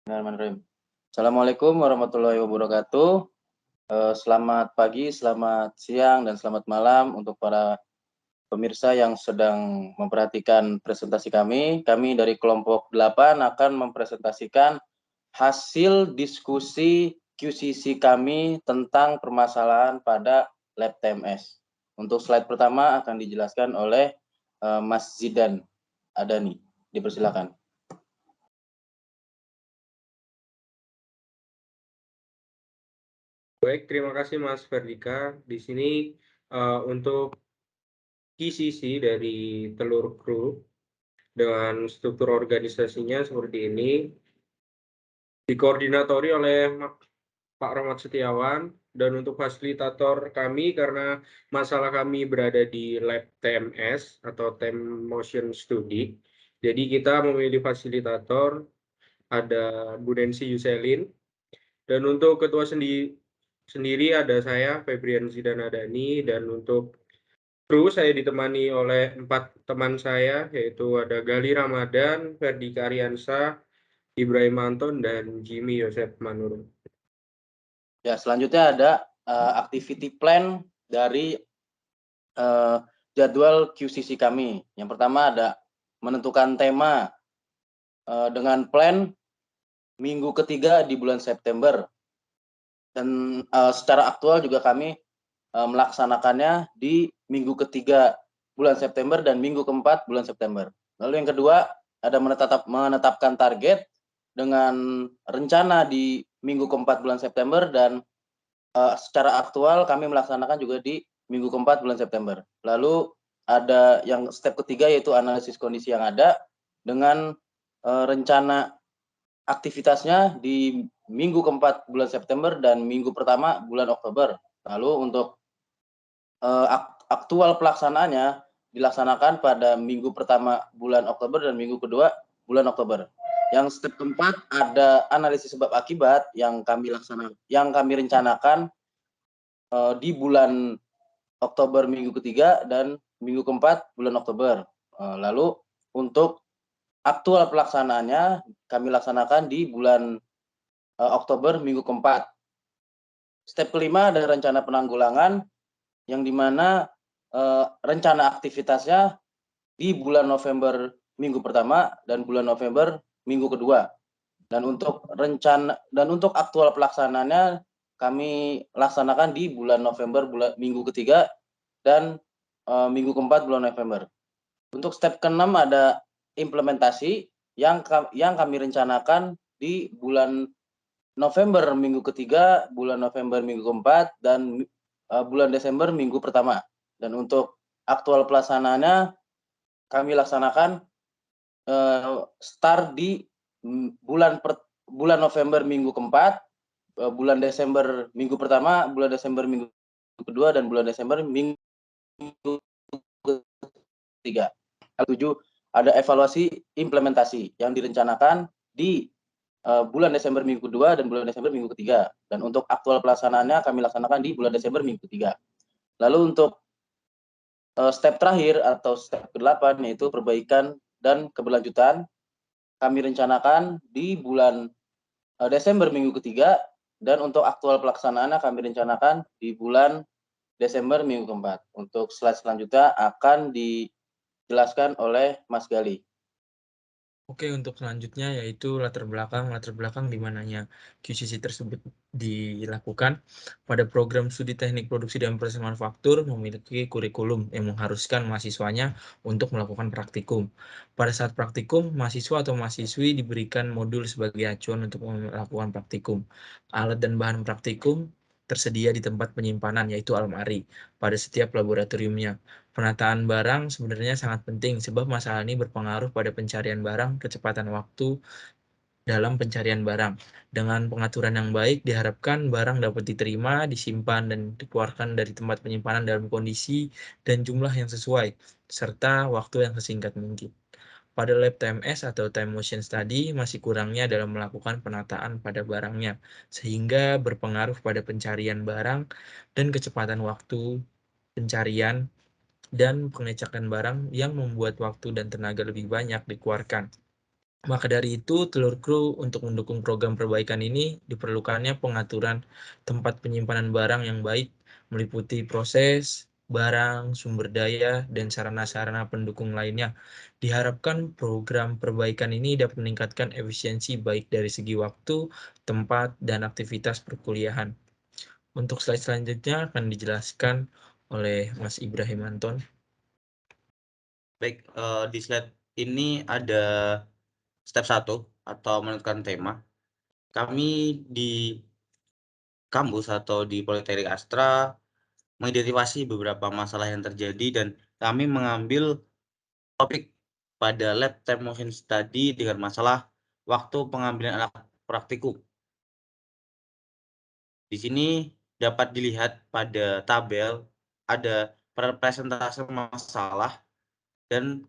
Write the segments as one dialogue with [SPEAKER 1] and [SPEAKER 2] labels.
[SPEAKER 1] Bismillahirrahmanirrahim. Assalamualaikum warahmatullahi wabarakatuh. Selamat pagi, selamat siang, dan selamat malam untuk para pemirsa yang sedang memperhatikan presentasi kami. Kami dari kelompok 8 akan mempresentasikan hasil diskusi QCC kami tentang permasalahan pada lab TMS. Untuk slide pertama akan dijelaskan oleh Mas Zidan Adani. Dipersilakan.
[SPEAKER 2] Baik, terima kasih Mas Ferdika. Di sini untuk QCC dari Telur Group dengan struktur organisasinya seperti ini, dikoordinatori oleh Pak Rahmat Setiawan, dan untuk fasilitator kami karena masalah kami berada di lab TMS atau Time Motion Study. Jadi kita memilih fasilitator, ada Bu Nancy Yuselin, dan untuk ketua sendiri ada saya, Febrian Zidanadani, dan untuk kru saya ditemani oleh 4 teman saya, yaitu ada Gali Ramadan, Ferdi Karyansa, Ibrahim Anton, dan Jimmy Yosef Manurung.
[SPEAKER 1] Ya, selanjutnya ada activity plan dari jadwal QCC kami. Yang pertama ada menentukan tema dengan plan minggu ketiga di bulan September. Dan secara aktual juga kami melaksanakannya di minggu ketiga bulan September dan minggu keempat bulan September. Lalu yang kedua ada menetapkan target dengan rencana di minggu keempat bulan September, dan secara aktual kami melaksanakan juga di minggu keempat bulan September. Lalu ada yang step ketiga yaitu analisis kondisi yang ada dengan rencana aktivitasnya di minggu keempat bulan September dan minggu pertama bulan Oktober. Lalu untuk aktual pelaksanaannya dilaksanakan pada minggu pertama bulan Oktober dan minggu kedua bulan Oktober. Yang step keempat ada analisis sebab akibat yang kami rencanakan di bulan Oktober minggu ketiga dan minggu keempat bulan Oktober. Lalu untuk aktual pelaksanaannya kami laksanakan di bulan Oktober minggu keempat. Step kelima ada rencana penanggulangan yang dimana rencana aktivitasnya di bulan November minggu pertama dan bulan November minggu kedua. Dan untuk aktual pelaksanaannya kami laksanakan di bulan November minggu ketiga dan minggu keempat bulan November. Untuk step keenam ada implementasi yang kami rencanakan di bulan November minggu ketiga, bulan November minggu keempat, dan bulan Desember minggu pertama. Dan untuk aktual pelaksanaannya kami laksanakan start di bulan November minggu keempat, bulan Desember minggu pertama, bulan Desember minggu kedua, dan bulan Desember minggu ketiga. 7 ada evaluasi implementasi yang direncanakan di bulan Desember minggu kedua dan bulan Desember minggu ketiga. Dan untuk aktual pelaksanaannya kami laksanakan di bulan Desember minggu ketiga. Lalu untuk step terakhir atau step ke-8 yaitu perbaikan dan keberlanjutan kami rencanakan di bulan Desember minggu ketiga, dan untuk aktual pelaksanaannya kami rencanakan di bulan Desember minggu keempat. Untuk slide selanjutnya akan dijelaskan oleh Mas Gali.
[SPEAKER 3] Oke, untuk selanjutnya yaitu latar belakang di mananya QCC tersebut dilakukan. Pada program studi teknik produksi dan proses manufaktur memiliki kurikulum yang mengharuskan mahasiswanya untuk melakukan praktikum. Pada saat praktikum, mahasiswa atau mahasiswi diberikan modul sebagai acuan untuk melakukan praktikum. Alat dan bahan praktikum tersedia di tempat penyimpanan, yaitu almari, pada setiap laboratoriumnya. Penataan barang sebenarnya sangat penting sebab masalah ini berpengaruh pada pencarian barang, kecepatan waktu dalam pencarian barang. Dengan pengaturan yang baik, diharapkan barang dapat diterima, disimpan, dan dikeluarkan dari tempat penyimpanan dalam kondisi dan jumlah yang sesuai, serta waktu yang sesingkat mungkin. Pada lab TMS atau Time Motion Study, masih kurangnya dalam melakukan penataan pada barangnya, sehingga berpengaruh pada pencarian barang dan kecepatan waktu pencarian dan pengecekan barang yang membuat waktu dan tenaga lebih banyak dikeluarkan. Maka dari itu, telur kru untuk mendukung program perbaikan ini diperlukannya pengaturan tempat penyimpanan barang yang baik, meliputi proses, barang, sumber daya, dan sarana-sarana pendukung lainnya. Diharapkan program perbaikan ini dapat meningkatkan efisiensi baik dari segi waktu, tempat, dan aktivitas perkuliahan. Untuk slide selanjutnya akan dijelaskan oleh Mas Ibrahim Anton.
[SPEAKER 4] Baik, di slide ini ada step 1 atau menentukan tema. Kami di kampus atau di Politeknik Astra mengidentifikasi beberapa masalah yang terjadi dan kami mengambil topik pada lab time motion study dengan masalah waktu pengambilan alat praktikum. Di sini dapat dilihat pada tabel ada presentase masalah dan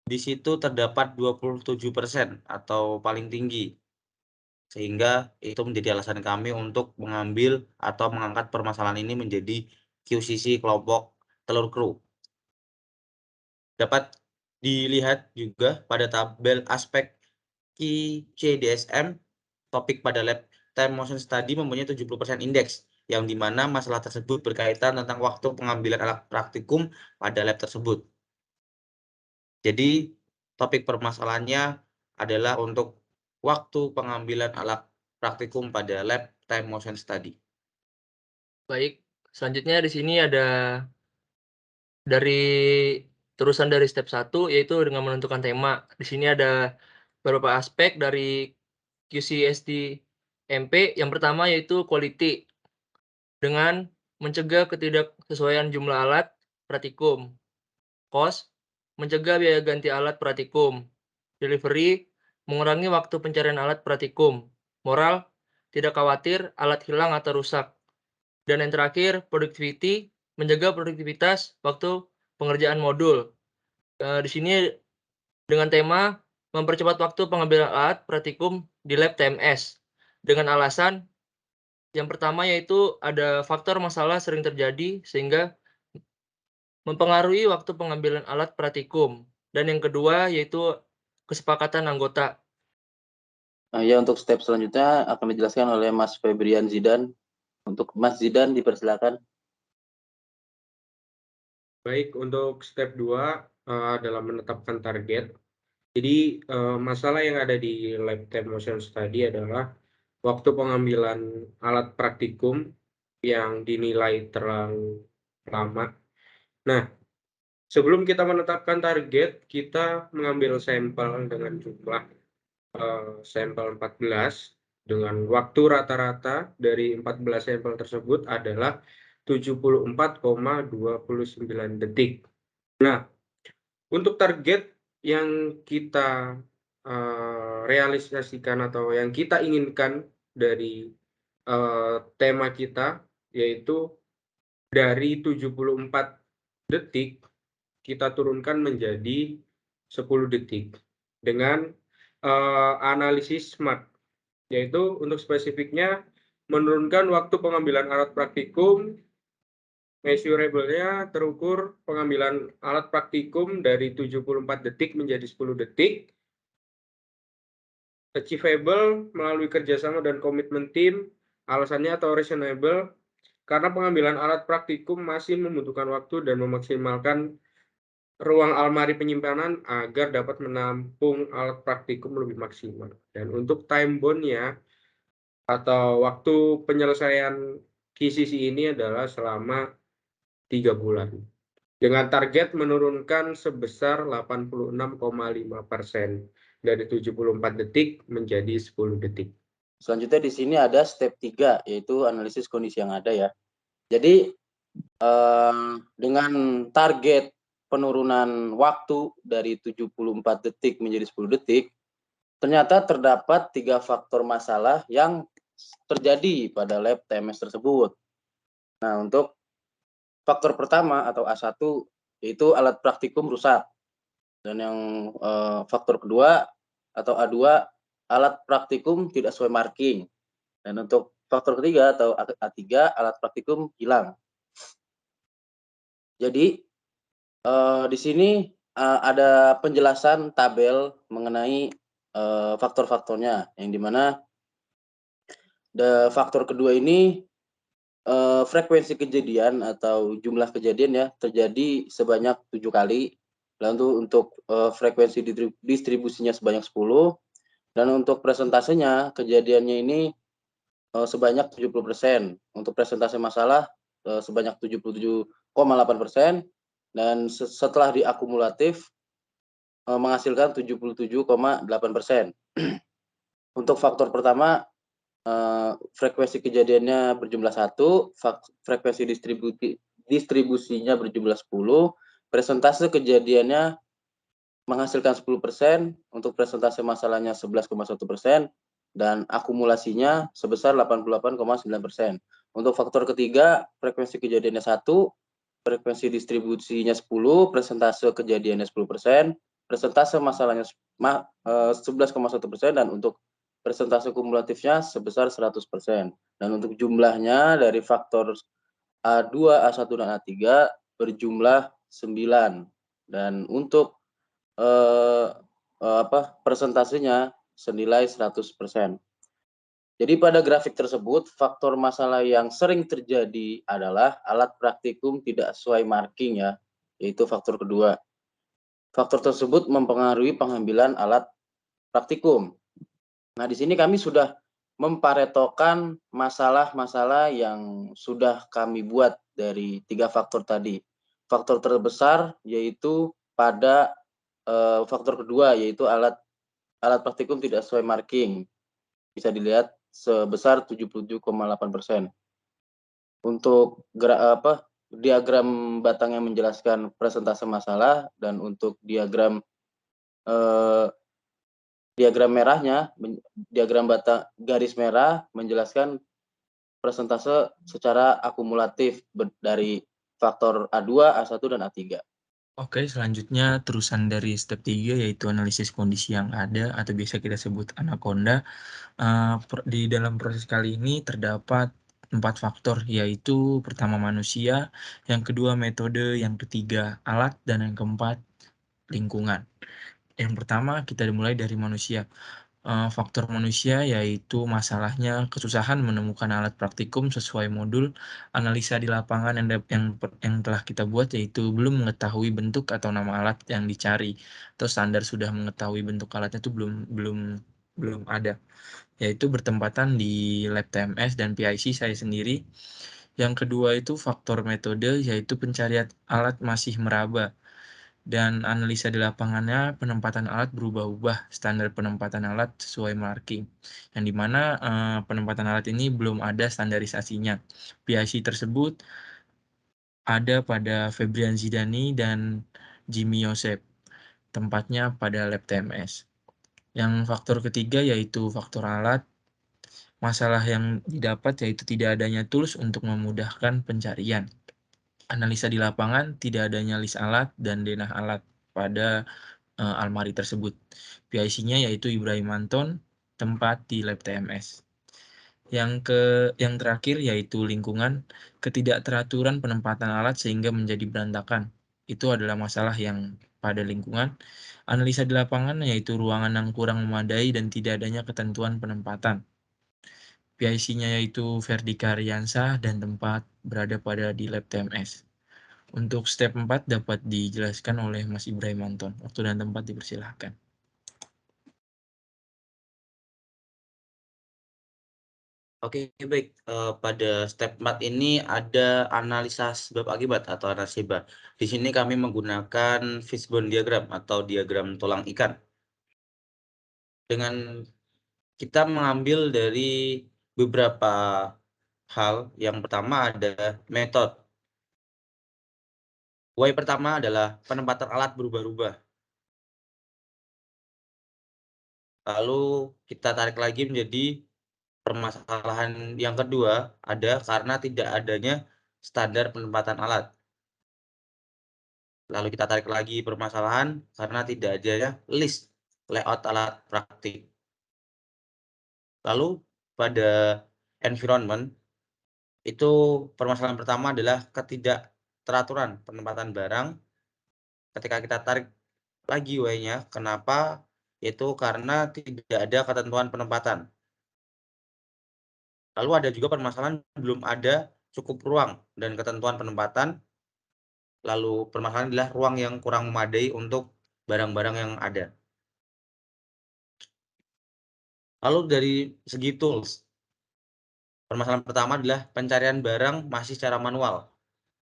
[SPEAKER 4] di situ terdapat 27% atau paling tinggi. Sehingga itu menjadi alasan kami untuk mengambil atau mengangkat permasalahan ini menjadi QCC kelompok telur kru. Dapat dilihat juga pada tabel aspek QCDSM, topik pada lab time motion study mempunyai 70% indeks, yang dimana masalah tersebut berkaitan tentang waktu pengambilan alat praktikum pada lab tersebut. Jadi topik permasalahannya adalah untuk waktu pengambilan alat praktikum pada lab time motion study.
[SPEAKER 5] Baik, selanjutnya di sini ada terusan dari step 1 yaitu dengan menentukan tema. Di sini ada beberapa aspek dari QCSD MP. Yang pertama yaitu quality dengan mencegah ketidaksesuaian jumlah alat praktikum. Cost, mencegah biaya ganti alat praktikum. Delivery, mengurangi waktu pencarian alat praktikum. Moral, tidak khawatir alat hilang atau rusak. Dan yang terakhir, productivity, menjaga produktivitas waktu pengerjaan modul. Di sini dengan tema mempercepat waktu pengambilan alat praktikum di lab TMS. Dengan alasan yang pertama yaitu ada faktor masalah sering terjadi sehingga mempengaruhi waktu pengambilan alat praktikum. Dan yang kedua yaitu kesepakatan anggota.
[SPEAKER 1] Nah, ya, untuk step selanjutnya akan dijelaskan oleh Mas Febrian Zidan. Untuk Mas Zidan dipersilakan.
[SPEAKER 2] Baik, untuk step 2 dalam menetapkan target. Jadi masalah yang ada di lab time motion study adalah waktu pengambilan alat praktikum yang dinilai terlalu lama. Nah, sebelum kita menetapkan target, kita mengambil sampel dengan jumlah sampel 14 dengan waktu rata-rata dari 14 sampel tersebut adalah 74,29 detik. Nah, untuk target yang kita realisasikan atau yang kita inginkan dari tema kita, yaitu dari 74 detik kita turunkan menjadi 10 detik dengan analisis SMART, yaitu untuk spesifiknya menurunkan waktu pengambilan alat praktikum, measurable-nya terukur pengambilan alat praktikum dari 74 detik menjadi 10 detik, achievable melalui kerjasama dan komitmen tim, alasannya atau reasonable, karena pengambilan alat praktikum masih membutuhkan waktu dan memaksimalkan ruang almari penyimpanan agar dapat menampung alat praktikum lebih maksimal. Dan untuk time bound-nya atau waktu penyelesaian QCC ini adalah selama 3 bulan. Dengan target menurunkan sebesar 86,5% dari 74 detik menjadi 10 detik.
[SPEAKER 1] Selanjutnya di sini ada step 3 yaitu analisis kondisi yang ada ya. Jadi dengan target penurunan waktu dari 74 detik menjadi 10 detik, ternyata terdapat 3 faktor masalah yang terjadi pada lab TMS tersebut. Nah, untuk faktor pertama atau A1 yaitu alat praktikum rusak. Dan yang faktor kedua atau A2 alat praktikum tidak sesuai marking. Dan untuk faktor ketiga atau A3 alat praktikum hilang. Jadi di sini ada penjelasan tabel mengenai faktor-faktornya, yang dimana faktor kedua ini frekuensi kejadian atau jumlah kejadian ya terjadi sebanyak 7 kali. Lalu untuk frekuensi distribusinya sebanyak 10, dan untuk presentasenya kejadiannya ini sebanyak 70%. Untuk presentase masalah sebanyak 77,8%, dan setelah diakumulatif menghasilkan 77,8%. Untuk faktor pertama, frekuensi kejadiannya berjumlah 1, frekuensi distribusinya berjumlah 10, presentase kejadiannya menghasilkan 10%, untuk presentase masalahnya 11,1%, dan akumulasinya sebesar 88,9%. Untuk faktor ketiga, frekuensi kejadiannya 1, frekuensi distribusinya 10, presentase kejadiannya 10%, presentase masalahnya 11,1%, dan untuk presentase kumulatifnya sebesar 100%. Dan untuk jumlahnya dari faktor A2, A1, dan A3 berjumlah 9. Dan untuk persentasenya senilai 100%. Jadi pada grafik tersebut, faktor masalah yang sering terjadi adalah alat praktikum tidak sesuai marking ya, yaitu faktor kedua. Faktor tersebut mempengaruhi pengambilan alat praktikum. Nah, di sini kami sudah memparetokan masalah-masalah yang sudah kami buat dari 3 faktor tadi. Faktor terbesar yaitu pada faktor kedua, yaitu alat praktikum tidak sesuai marking. Bisa dilihat sebesar 77,8%. Untuk diagram batang yang menjelaskan presentase masalah, dan untuk diagram merahnya, diagram batang garis merah menjelaskan presentase secara akumulatif dari faktor A2, A1, dan A3.
[SPEAKER 3] Oke, selanjutnya terusan dari step 3 yaitu analisis kondisi yang ada atau biasa kita sebut anaconda. Di dalam proses kali ini terdapat 4 faktor, yaitu pertama manusia, yang kedua metode, yang ketiga alat, dan yang keempat lingkungan. Yang pertama kita dimulai dari manusia. Faktor manusia yaitu masalahnya kesusahan menemukan alat praktikum sesuai modul analisa di lapangan yang telah kita buat, yaitu belum mengetahui bentuk atau nama alat yang dicari, atau standar sudah mengetahui bentuk alatnya itu belum ada, yaitu bertempatan di lab TMS dan PIC saya sendiri. Yang kedua itu faktor metode, yaitu pencarian alat masih meraba, dan analisa di lapangannya penempatan alat berubah-ubah, standar penempatan alat sesuai marking, yang dimana penempatan alat ini belum ada standarisasinya. PIC tersebut ada pada Febrian Zidani dan Jimmy Yosef, tempatnya pada lab TMS. Yang faktor ketiga yaitu faktor alat. Masalah yang didapat yaitu tidak adanya tools untuk memudahkan pencarian. Analisa di lapangan, tidak adanya list alat dan denah alat pada almari tersebut. PIC-nya yaitu Ibrahim Anton, tempat di lab TMS. Yang terakhir yaitu lingkungan, ketidakteraturan penempatan alat sehingga menjadi berantakan. Itu adalah masalah yang pada lingkungan. Analisa di lapangan yaitu ruangan yang kurang memadai dan tidak adanya ketentuan penempatan. PIC-nya yaitu Ferdi Karyansah dan tempat berada pada di lab TMS. Untuk step 4 dapat dijelaskan oleh Mas Ibrahim Anton. Waktu dan tempat dipersilahkan.
[SPEAKER 4] Oke, baik. Pada step 4 ini ada analisa sebab akibat atau anasiba. Di sini kami menggunakan fishbone diagram atau diagram tulang ikan. Dengan kita mengambil dari beberapa hal. Yang pertama ada metode. Y pertama adalah penempatan alat berubah-ubah. Lalu kita tarik lagi menjadi permasalahan yang kedua ada karena tidak adanya standar penempatan alat. Lalu kita tarik lagi permasalahan karena tidak adanya list layout alat praktik. Lalu pada environment itu permasalahan pertama adalah ketidakteraturan penempatan barang. Ketika kita tarik lagi Y-nya, kenapa yaitu karena tidak ada ketentuan penempatan. Lalu ada juga permasalahan belum ada cukup ruang dan ketentuan penempatan. Lalu permasalahan adalah ruang yang kurang memadai untuk barang-barang yang ada. Lalu dari segi tools, permasalahan pertama adalah pencarian barang masih secara manual.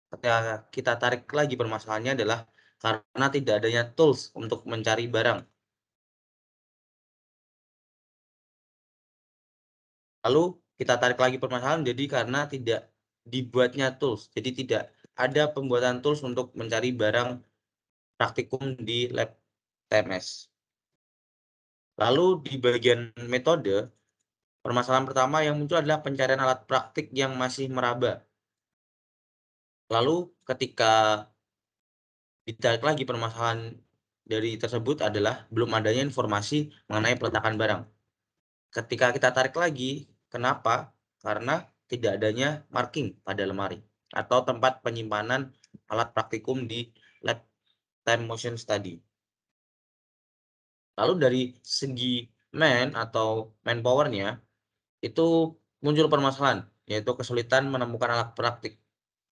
[SPEAKER 4] Ketika kita tarik lagi permasalahannya adalah karena tidak adanya tools untuk mencari barang. Lalu kita tarik lagi permasalahan jadi karena tidak dibuatnya tools. Jadi tidak ada pembuatan tools untuk mencari barang praktikum di lab TMS. Lalu di bagian metode, permasalahan pertama yang muncul adalah pencarian alat praktik yang masih meraba. Lalu ketika ditarik lagi permasalahan dari tersebut adalah belum adanya informasi mengenai peletakan barang. Ketika kita tarik lagi, kenapa? Karena tidak adanya marking pada lemari atau tempat penyimpanan alat praktikum di lab time motion study. Lalu dari segi atau manpower-nya, itu muncul permasalahan, yaitu kesulitan menemukan alat praktik.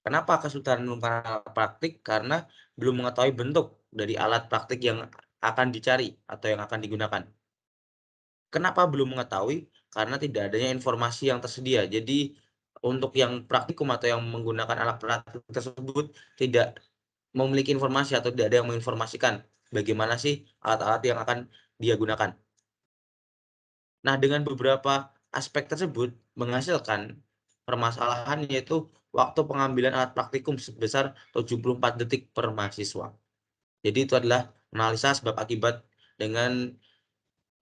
[SPEAKER 4] Kenapa kesulitan menemukan alat praktik? Karena belum mengetahui bentuk dari alat praktik yang akan dicari atau yang akan digunakan. Kenapa belum mengetahui? Karena tidak adanya informasi yang tersedia. Jadi untuk yang praktikum atau yang menggunakan alat praktik tersebut tidak memiliki informasi atau tidak ada yang menginformasikan bagaimana sih alat-alat yang akan dia gunakan. Nah, dengan beberapa aspek tersebut menghasilkan permasalahan yaitu waktu pengambilan alat praktikum sebesar 74 detik per mahasiswa. Jadi itu adalah analisa sebab akibat dengan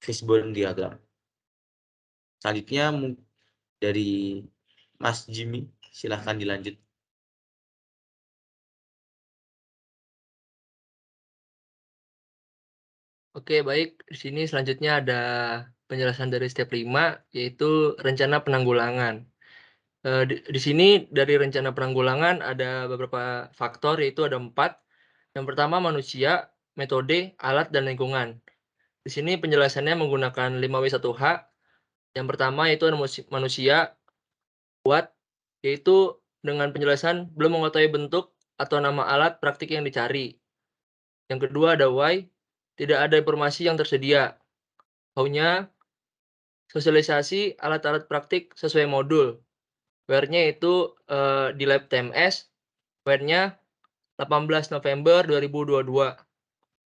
[SPEAKER 4] fishbone diagram. Selanjutnya dari Mas Jimmy, silahkan dilanjut.
[SPEAKER 5] Oke, baik. Di sini selanjutnya ada penjelasan dari step 5, yaitu rencana penanggulangan. Di sini dari rencana penanggulangan ada beberapa faktor, yaitu ada 4. Yang pertama manusia, metode, alat, dan lingkungan. Di sini penjelasannya menggunakan 5W1H. Yang pertama yaitu manusia, buat, yaitu dengan penjelasan belum mengetahui bentuk atau nama alat praktik yang dicari. Yang kedua ada why, tidak ada informasi yang tersedia. How-nya sosialisasi alat-alat praktik sesuai modul. Where-nya itu di lab TMS, where-nya 18 November 2022.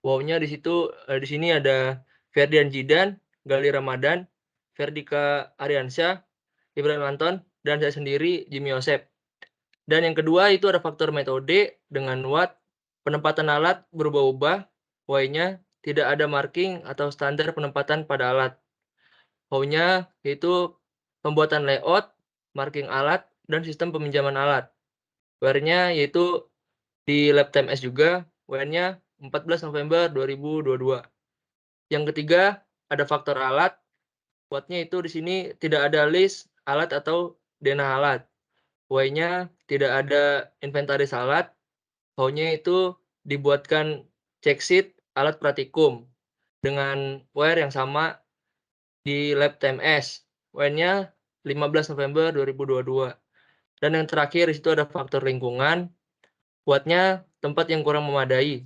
[SPEAKER 5] Wow-nya di situ di sini ada Ferdian Jidan, Gali Ramadan, Ferdika Ariansyah, Ibrahim Anton, dan saya sendiri Jimmy Yosep. Dan yang kedua itu ada faktor metode dengan what, penempatan alat berubah-ubah, why-nya tidak ada marking atau standar penempatan pada alat. How-nya yaitu pembuatan layout, marking alat, dan sistem peminjaman alat. Where-nya yaitu di lab TMS juga, where-nya 14 November 2022. Yang ketiga ada faktor alat, what-nya itu di sini tidak ada list alat atau denah alat. Why-nya tidak ada inventaris alat. How-nya itu dibuatkan check sheet alat praktikum dengan where yang sama di lab TMS. Where-nya 15 November 2022. Dan yang terakhir di situ ada faktor lingkungan. What-nya tempat yang kurang memadai.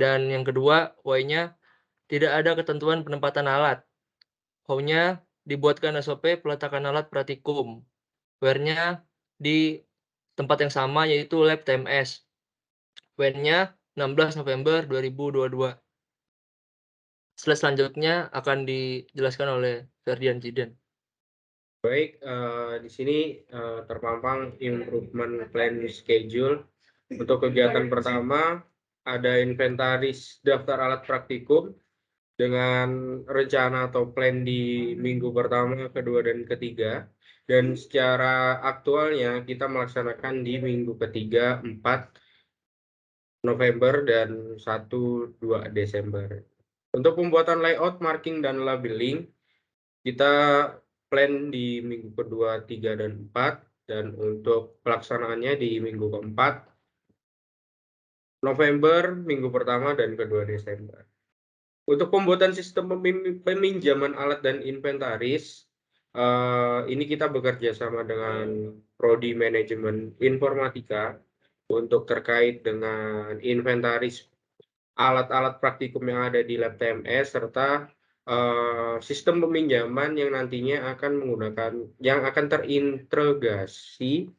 [SPEAKER 5] Dan yang kedua, why-nya tidak ada ketentuan penempatan alat. How-nya dibuatkan SOP peletakan alat praktikum. Where-nya di tempat yang sama yaitu lab TMS. When-nya 16 November 2022. Slide selanjutnya akan dijelaskan oleh Ferdian Jidan.
[SPEAKER 2] Baik, di sini terpampang improvement plan schedule. Untuk kegiatan pertama, ada inventaris daftar alat praktikum dengan rencana atau plan di minggu pertama, kedua, dan ketiga. Dan secara aktualnya kita melaksanakan di minggu ketiga, 4 November dan 1-2 Desember. Untuk pembuatan layout, marking, dan labeling, kita plan di minggu kedua, 3, dan 4. Dan untuk pelaksanaannya di minggu keempat, November, minggu pertama, dan kedua Desember. Untuk pembuatan sistem peminjaman alat dan inventaris, ini kita bekerja sama dengan Prodi Manajemen Informatika untuk terkait dengan inventaris alat-alat praktikum yang ada di lab TMS serta sistem peminjaman yang nantinya yang akan terintegrasi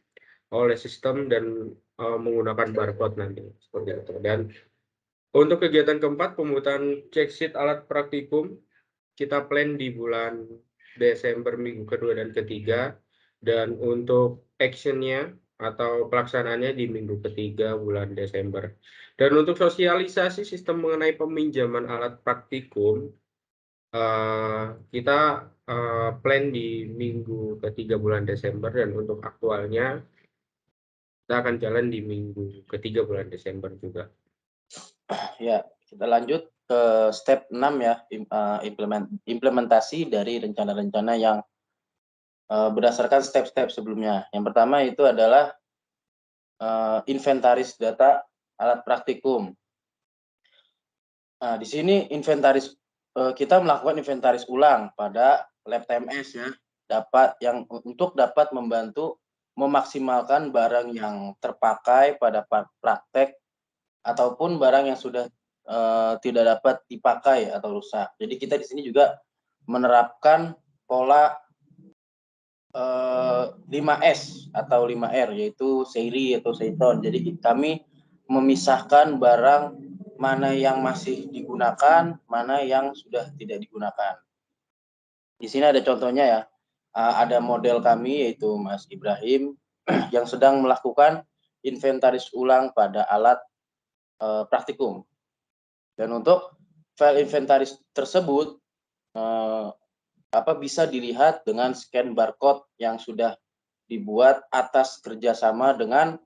[SPEAKER 2] oleh sistem dan menggunakan barcode nanti seperti itu. Dan untuk kegiatan keempat, pembuatan check sheet alat praktikum, kita plan di bulan Desember minggu kedua dan ketiga, dan untuk actionnya atau pelaksanaannya di minggu ketiga bulan Desember. Dan untuk sosialisasi sistem mengenai peminjaman alat praktikum, kita plan di minggu ketiga bulan Desember, dan untuk aktualnya kita akan jalan di minggu ketiga bulan Desember juga.
[SPEAKER 1] Ya, kita lanjut ke step 6 ya, implementasi dari rencana-rencana yang berdasarkan step-step sebelumnya. Yang pertama itu adalah inventaris data alat praktikum. Nah, di sini inventaris kita melakukan inventaris ulang pada lab TMS ya, untuk dapat membantu memaksimalkan barang yang terpakai pada praktek ataupun barang yang sudah tidak dapat dipakai atau rusak. Jadi kita di sini juga menerapkan pola 5S atau 5R, yaitu seri atau seiton. Jadi kami memisahkan barang mana yang masih digunakan, mana yang sudah tidak digunakan. Di sini ada contohnya ya, ada model kami yaitu Mas Ibrahim yang sedang melakukan inventaris ulang pada alat praktikum. Dan untuk file inventaris tersebut bisa dilihat dengan scan barcode yang sudah dibuat atas kerjasama dengan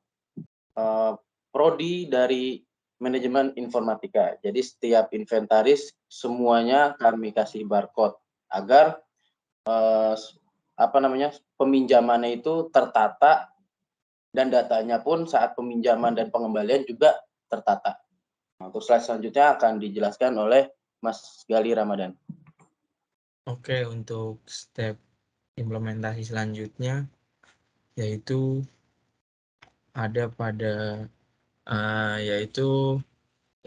[SPEAKER 1] prodi dari manajemen informatika. Jadi setiap inventaris semuanya kami kasih barcode agar peminjamannya itu tertata dan datanya pun saat peminjaman dan pengembalian juga tertata. Nah, untuk slide selanjutnya akan dijelaskan oleh Mas Gali Ramadan.
[SPEAKER 3] Oke, untuk step implementasi selanjutnya yaitu ada pada yaitu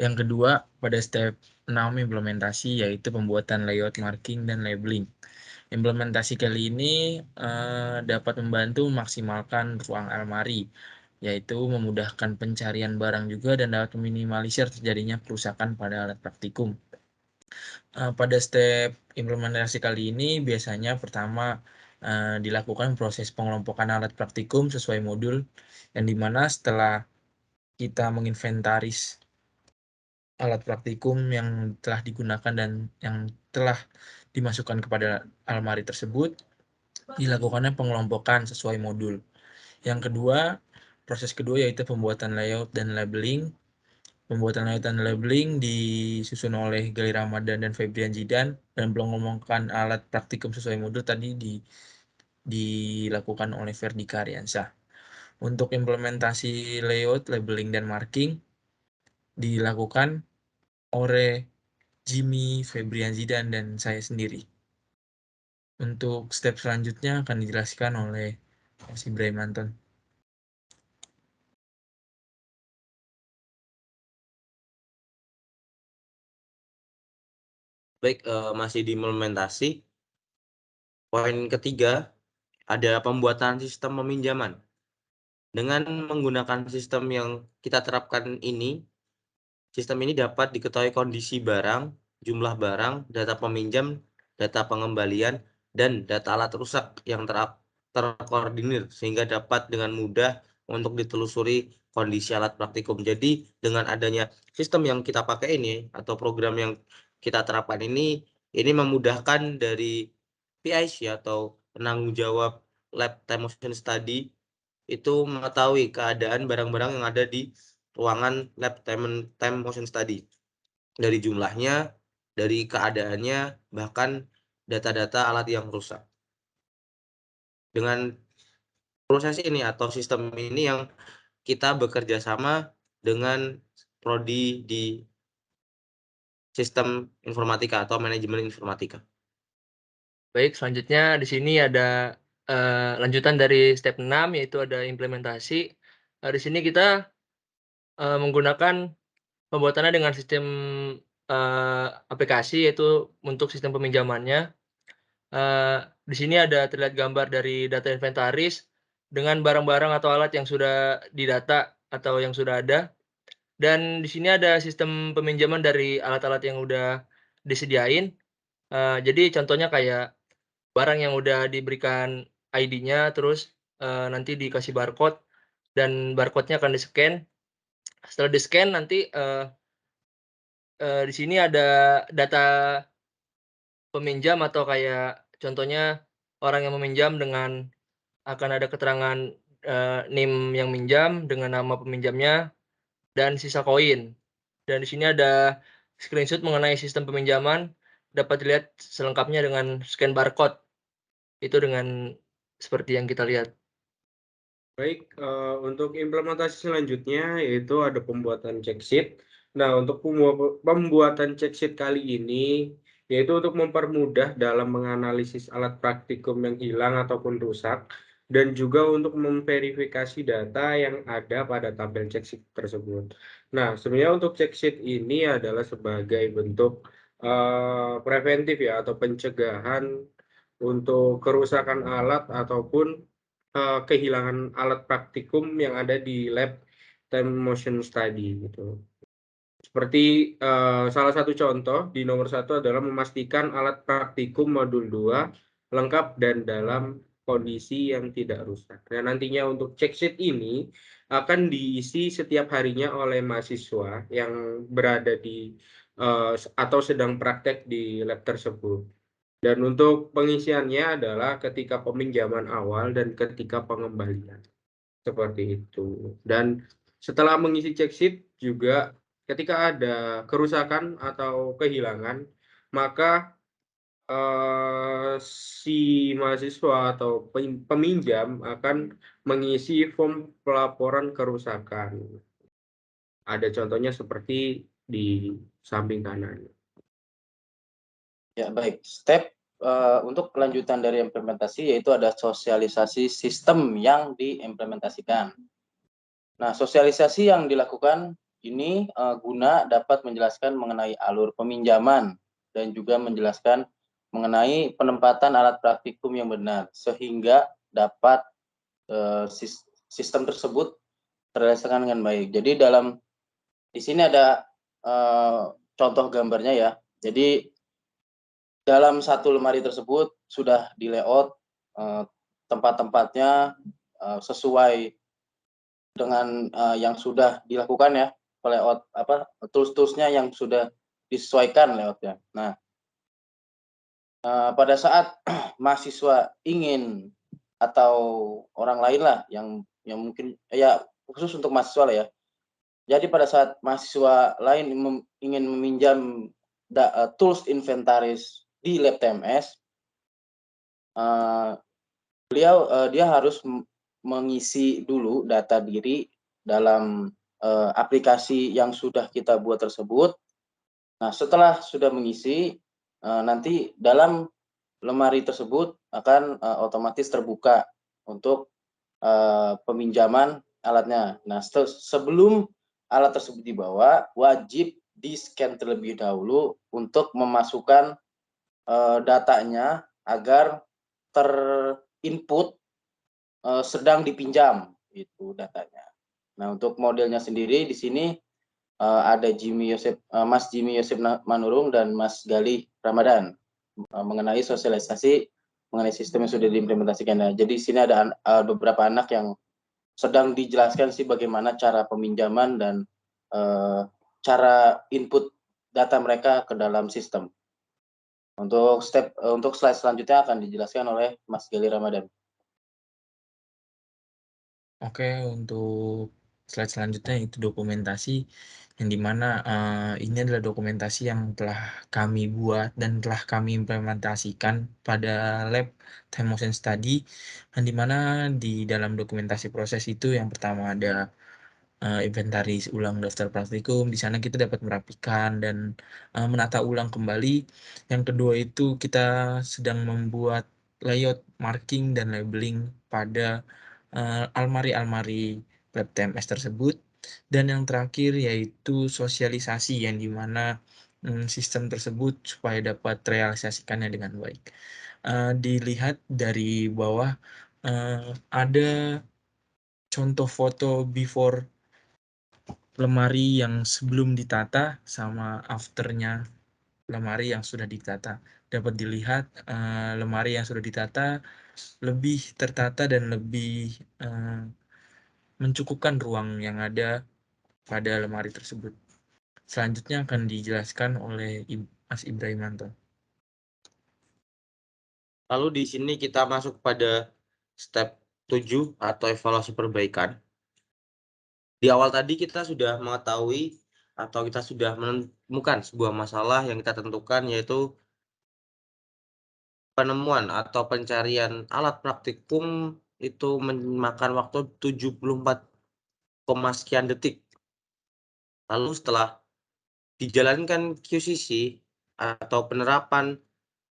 [SPEAKER 3] yang kedua pada step 6 implementasi, yaitu pembuatan layout, marking, dan labeling. Implementasi kali ini dapat membantu memaksimalkan ruang almari, yaitu memudahkan pencarian barang juga dan dapat meminimalisir terjadinya kerusakan pada alat praktikum. Pada step implementasi kali ini biasanya pertama dilakukan proses pengelompokan alat praktikum sesuai modul, yang dimana setelah kita menginventaris alat praktikum yang telah digunakan dan yang telah dimasukkan kepada almari tersebut, dilakukannya pengelompokan sesuai modul. Yang kedua, proses kedua yaitu pembuatan layout dan labeling. Pembuatan layout dan labeling disusun oleh Gali Ramadan dan Febrian Zidan, dan pengelompokan alat praktikum sesuai modul tadi dilakukan oleh Ferdika Ariansyah. Untuk implementasi layout, labeling, dan marking dilakukan oleh Jimmy, Febrian Zidan, dan saya sendiri. Untuk step selanjutnya akan dijelaskan oleh Mas Ibrahim Anton.
[SPEAKER 4] Baik, masih di implementasi. Poin ketiga, ada pembuatan sistem peminjaman. Dengan menggunakan sistem yang kita terapkan ini, sistem ini dapat diketahui kondisi barang, jumlah barang, data peminjam, data pengembalian, dan data alat rusak yang terkoordinir, sehingga dapat dengan mudah untuk ditelusuri kondisi alat praktikum. Jadi dengan adanya sistem yang kita pakai ini atau program yang kita terapkan ini memudahkan dari PIC atau penanggung jawab lab time motion study itu mengetahui keadaan barang-barang yang ada di ruangan lab time motion study, dari jumlahnya, dari keadaannya, bahkan data-data alat yang rusak. Dengan proses ini atau sistem ini yang kita bekerja sama dengan prodi di sistem informatika atau manajemen informatika.
[SPEAKER 5] Baik, selanjutnya di sini ada lanjutan dari step 6 yaitu ada implementasi. Di sini kita menggunakan pembuatannya dengan sistem aplikasi yaitu untuk sistem peminjamannya. Di sini ada terlihat gambar dari data inventaris dengan barang-barang atau alat yang sudah didata atau yang sudah ada. Dan di sini ada sistem peminjaman dari alat-alat yang udah disediain. Jadi contohnya kayak barang yang udah diberikan ID-nya, terus nanti dikasih barcode dan barcode-nya akan di-scan. Setelah di-scan nanti di sini ada data peminjam atau kayak contohnya orang yang meminjam dengan akan ada keterangan NIM yang minjam dengan nama peminjamnya dan sisa koin. Dan di sini ada screenshot mengenai sistem peminjaman, dapat dilihat selengkapnya dengan scan barcode. Itu dengan seperti yang kita lihat.
[SPEAKER 2] Baik, untuk implementasi selanjutnya yaitu ada pembuatan check sheet. Nah, untuk pembuatan check sheet kali ini yaitu untuk mempermudah dalam menganalisis alat praktikum yang hilang ataupun rusak dan juga untuk memverifikasi data yang ada pada tabel check sheet tersebut. Nah, sebenarnya untuk check sheet ini adalah sebagai bentuk preventif ya atau pencegahan untuk kerusakan alat ataupun kehilangan alat praktikum yang ada di lab time motion study gitu. Seperti salah satu contoh di nomor 1 adalah memastikan alat praktikum modul 2 lengkap dan dalam kondisi yang tidak rusak. Nah, nantinya untuk check sheet ini akan diisi setiap harinya oleh mahasiswa yang berada di atau sedang praktek di lab tersebut. Dan untuk pengisiannya adalah ketika peminjaman awal dan ketika pengembalian. Seperti itu. Dan setelah mengisi check sheet juga ketika ada kerusakan atau kehilangan, maka si mahasiswa atau peminjam akan mengisi form pelaporan kerusakan. Ada contohnya seperti di samping kanan.
[SPEAKER 1] Ya, baik. Step untuk kelanjutan dari implementasi yaitu ada sosialisasi sistem yang diimplementasikan. Nah, sosialisasi yang dilakukan ini guna dapat menjelaskan mengenai alur peminjaman dan juga menjelaskan mengenai penempatan alat praktikum yang benar sehingga dapat sistem tersebut terlaksana dengan baik. Jadi di sini ada contoh gambarnya ya. Jadi dalam satu lemari tersebut sudah di layout tempat-tempatnya sesuai dengan yang sudah dilakukan ya, layout tools-toolsnya yang sudah disesuaikan layoutnya. Nah, pada saat mahasiswa ingin atau orang lain lah yang mungkin ya khusus untuk mahasiswa lah ya. Jadi pada saat mahasiswa lain ingin meminjam tools inventaris di lab TMS, dia harus mengisi dulu data diri dalam aplikasi yang sudah kita buat tersebut. Nah, setelah sudah mengisi, nanti dalam lemari tersebut akan otomatis terbuka untuk peminjaman alatnya. Nah, sebelum alat tersebut dibawa, wajib di-scan terlebih dahulu untuk memasukkan datanya agar terinput sedang dipinjam itu datanya. Nah, untuk modelnya sendiri di sini ada Mas Jimmy Yosep Manurung dan Mas Gali Ramadan mengenai sosialisasi mengenai sistem yang sudah diimplementasikan. Nah, jadi di sini ada beberapa anak yang sedang dijelaskan sih bagaimana cara peminjaman dan cara input data mereka ke dalam sistem. Untuk slide selanjutnya akan dijelaskan oleh Mas Gali Ramadan.
[SPEAKER 3] Oke, untuk slide selanjutnya itu dokumentasi yang dimana ini adalah dokumentasi yang telah kami buat dan telah kami implementasikan pada lab time motion study, yang dimana di dalam dokumentasi proses itu yang pertama ada inventaris ulang daftar praktikum. Di sana kita dapat merapikan dan menata ulang kembali. Yang kedua itu kita sedang membuat layout, marking, dan labeling pada almari-almari lab TMS tersebut. Dan yang terakhir yaitu sosialisasi, yang dimana sistem tersebut supaya dapat realisasikannya dengan baik. Dilihat dari bawah ada contoh foto before lemari yang sebelum ditata sama afternya lemari yang sudah ditata. Dapat dilihat lemari yang sudah ditata lebih tertata dan lebih mencukupkan ruang yang ada pada lemari tersebut. Selanjutnya akan dijelaskan oleh Mas Ibrahimanto.
[SPEAKER 4] Lalu di sini kita masuk pada step 7 atau evaluasi perbaikan. Di awal tadi kita sudah mengetahui atau kita sudah menemukan sebuah masalah yang kita tentukan, yaitu penemuan atau pencarian alat praktikum itu memakan waktu 74, sekian detik. Lalu setelah dijalankan QCC atau penerapan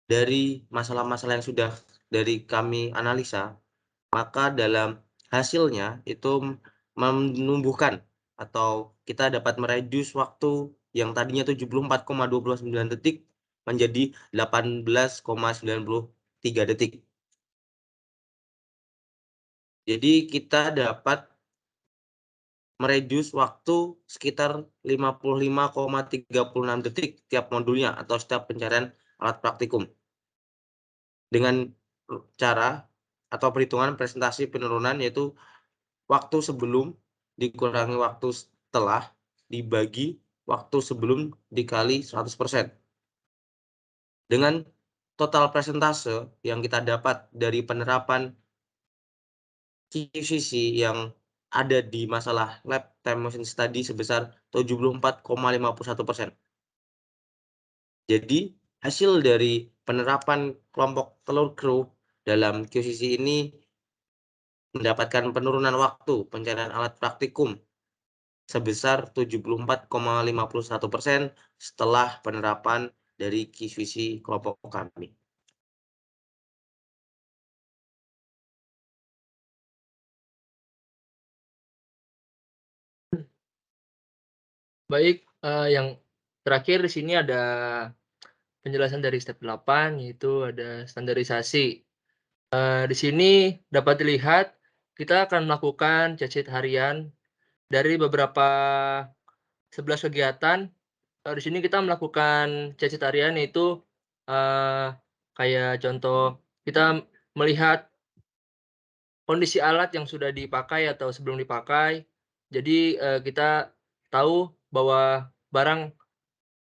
[SPEAKER 4] dari masalah-masalah yang sudah dari kami analisa, maka dalam hasilnya itu menumbuhkan atau kita dapat mereduce waktu yang tadinya 74,29 detik menjadi 18,93 detik. Jadi kita dapat mereduce waktu sekitar 55,36 detik tiap modulnya atau setiap pencarian alat praktikum. Dengan cara atau perhitungan presentasi penurunan, yaitu waktu sebelum dikurangi waktu setelah dibagi waktu sebelum dikali 100%. Dengan total presentase yang kita dapat dari penerapan QCC yang ada di masalah Lab Time Motion Study sebesar 74,51%. Jadi hasil dari penerapan kelompok telur kru dalam QCC ini mendapatkan penurunan waktu pencarian alat praktikum sebesar 74,51% setelah penerapan dari QCC kelompok kami.
[SPEAKER 5] Baik, yang terakhir di sini ada penjelasan dari step 8, yaitu ada standarisasi. Di sini dapat dilihat kita akan melakukan chat-sheet harian dari beberapa 11 kegiatan. Di sini kita melakukan chat-sheet harian, yaitu kayak contoh kita melihat kondisi alat yang sudah dipakai atau sebelum dipakai. Jadi kita tahu bahwa barang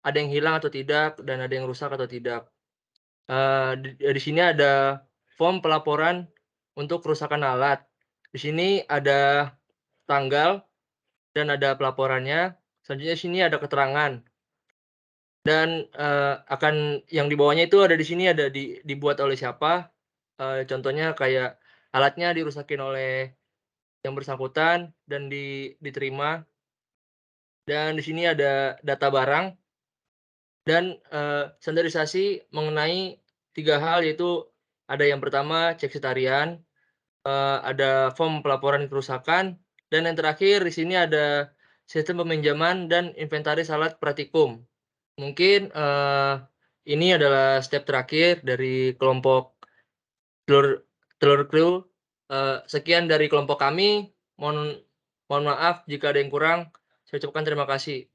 [SPEAKER 5] ada yang hilang atau tidak dan ada yang rusak atau tidak. Di sini ada form pelaporan untuk kerusakan alat. Di sini ada tanggal dan ada pelaporannya. Selanjutnya di sini ada keterangan. Dan akan yang di bawahnya itu ada di sini ada dibuat oleh siapa. Contohnya kayak alatnya dirusakin oleh yang bersangkutan dan diterima. Dan di sini ada data barang dan standarisasi mengenai 3 hal, yaitu ada yang pertama cek harian, ada form pelaporan kerusakan, dan yang terakhir di sini ada sistem peminjaman dan inventaris alat praktikum. Mungkin ini adalah step terakhir dari kelompok telur kru. Sekian dari kelompok kami. Mohon maaf jika ada yang kurang. Saya ucapkan terima kasih.